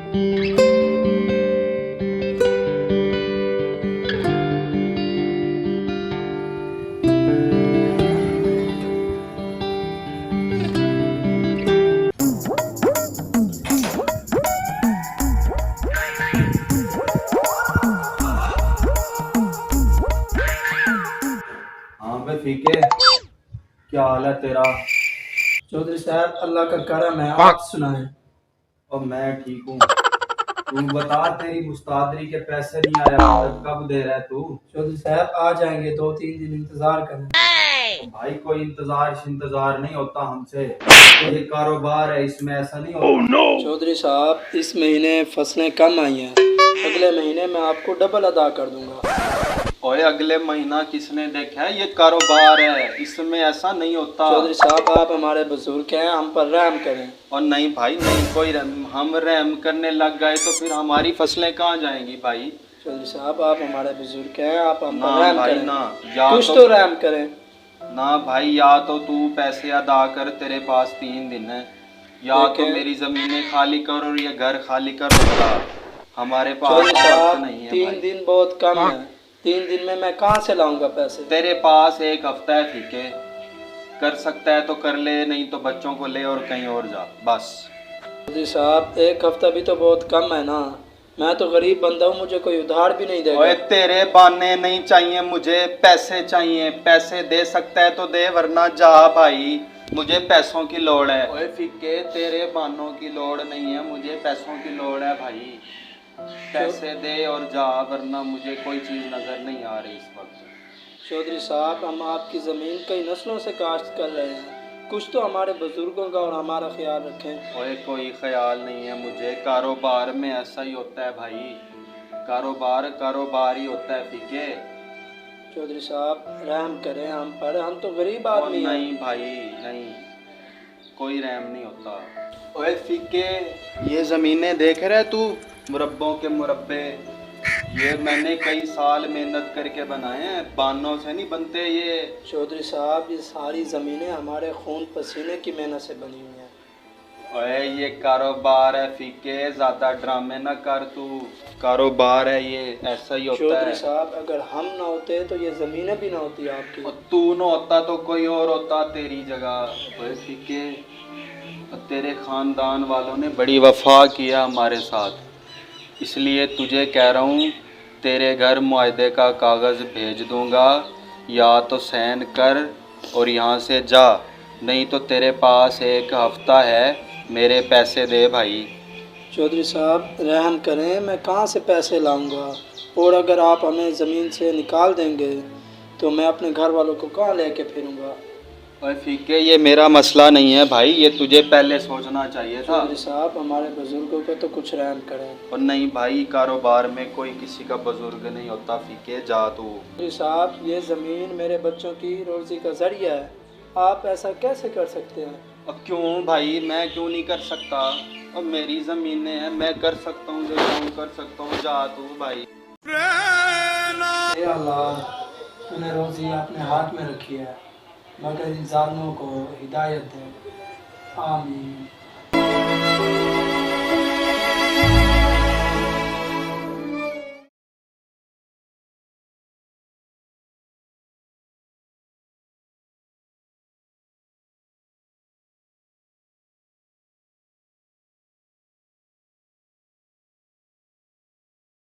हाँ बे फीके, क्या हाल है तेरा? चौधरी साहब, अल्लाह का करम है। आप सुनाएं। और मैं ठीक हूँ। तू बता, तेरी मुस्तादरी के पैसे नहीं आया अब कब दे रहा है तू? चौधरी साहब, आ जाएंगे, 2-3 दिन इंतजार करें। तो भाई कोई इंतजार नहीं होता हमसे। ये कारोबार है, इसमें ऐसा नहीं होता। चौधरी साहब, इस महीने फसलें कम आई हैं, अगले महीने मैं आपको डबल अदा कर दूंगा। ओए अगले महीना किसने देखा है? ये कारोबार है, इसमें ऐसा नहीं होता। चौधरी साहब, आप हमारे बुजुर्ग हैं, हम पर रहम करें। और नहीं भाई नहीं, कोई हम रहम करने लग गए तो फिर हमारी फसलें कहाँ जाएंगी भाई? चौधरी साहब, आप हमारे बुजुर्ग हैं, आप हम ना पर रहम भाई करें। ना, या कुछ तो रहम करें। ना भाई, या तो तू पैसे अदा कर, तेरे पास 3 दिन है, या तो देखें मेरी जमीनें खाली कर और ये घर खाली कर देगा। हमारे पास चौधरी वक्त साहब, नहीं है 3 दिन भाई। बहुत कम है। 3 दिन में मैं कहाँ से लाऊंगा पैसे? तेरे पास 1 हफ्ता है फीके, कर सकता है तो कर ले, नहीं तो बच्चों को ले और कहीं और जा बस। चौधरी साहब, 1 हफ्ता भी तो बहुत कम है ना। मैं तो गरीब बंदा हूँ, मुझे कोई उधार भी नहीं देगा। ओए तेरे बहाने नहीं चाहिए मुझे, पैसे चाहिए। पैसे दे सकता है तो दे, वरना जा भाई, मुझे पैसों की लोड़ है। ओए फीके, तेरे बहानों की लोड़ नहीं है, मुझे पैसों की लोड़ है भाई। पैसे दे और जा, वरना मुझे कोई चीज़ नज़र नहीं आ रही इस वक्त। चौधरी साहब, हम आपकी ज़मीन कई नस्लों से काश्त कर रहे हैं, कुछ तो हमारे बुजुर्गों का और हमारा ख्याल रखें। ओए कोई ख्याल नहीं है मुझे, कारोबार में ऐसा ही होता है भाई। कारोबार ही होता है फीके। चौधरी साहब, रहम करें हम पर, हम तो गरीब और आदमी हैं। नहीं भाई नहीं, कोई रहम नहीं होता। ओए फीके, ये ज़मीनें देख रहे तू, मुरब्बों के मुरब्बे, ये मैंने कई साल मेहनत करके बनाए हैं, बानों से नहीं बनते ये। चौधरी साहब, ये सारी ज़मीनें हमारे खून पसीने की मेहनत से बनी हुई हैं। ओए ये कारोबार है फीके, ज़्यादा ड्रामे ना कर तू। कारोबार है ये, ऐसा ही होता चौधरी है। साहब, अगर हम ना होते तो ये ज़मीनें भी ना होती आपकी। और तू ना होता तो कोई और होता तेरी जगह। ओए फीके, और तेरे खानदान वालों ने बड़ी वफा किया हमारे साथ, इसलिए तुझे कह रहा हूँ, तेरे घर मुआहदे का कागज़ भेज दूँगा, या तो साइन कर और यहाँ से जा, नहीं तो तेरे पास 1 हफ्ता है, मेरे पैसे दे भाई। चौधरी साहब, रहम करें, मैं कहाँ से पैसे लाऊंगा? और अगर आप हमें ज़मीन से निकाल देंगे तो मैं अपने घर वालों को कहाँ लेके फिरूंगा? और फीके, ये मेरा मसला नहीं है भाई, ये तुझे पहले सोचना चाहिए था। चौधरी साहब, हमारे बुजुर्गों को तो कुछ रहम करें। और नहीं भाई, कारोबार में कोई किसी का बुजुर्ग नहीं होता फीके, जा तू। चौधरी साहब, ये ज़मीन मेरे बच्चों की रोज़ी का ज़रिया है, आप ऐसा कैसे कर सकते हैं? अब क्यों भाई, मैं क्यों नहीं कर सकता? अब मेरी ज़मीनें हैं, मैं कर सकता हूँ, जो चाहूँ कर सकता हूँ, जा तू भाई। हे अल्लाह, तूने रोज़ी अपने हाथ में रखी है, मगर इन जालिमों को हिदायत दे। आमीन।